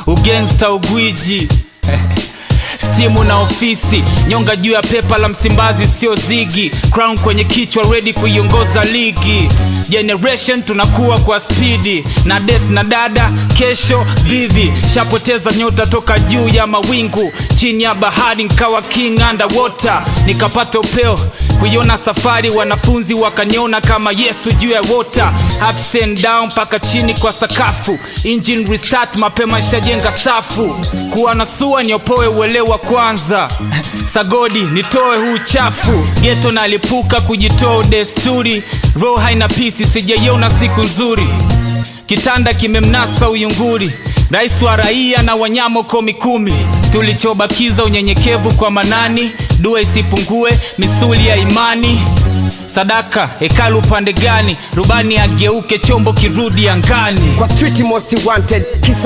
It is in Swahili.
ugangsta ugwiji stimu na ofisi, nyonga juu ya pepa la Msimbazi sio zigi, crown kwenye kichwa ready kuiongoza ligi. Generation tunakuwa kwa speedy, na det na dada kesho bibi, shapoteza nyota toka juu ya mawingu, chini ya bahari nikawa king underwater, nikapata upeo kuiona safari, wanafunzi wakaniona kama Yesu juu ya water, ups and down paka chini kwa sakafu, engine restart mapema shajenga safu, kuwa nasua niopoe uelewa kwanza, sagodi nitoe huu chafu, ghetto nalipuka kujitoa desturi, roho haina peace sijaiona siku nzuri, kitanda kimemnasa uyunguri, rais wa raia na wanyama komikumi, tulichobakiza unyenyekevu kwa manani, dua isipungue misuli ya imani, sadaka hekalu pande gani, rubani ageuke chombo kirudi angani, kwa street most wanted kisa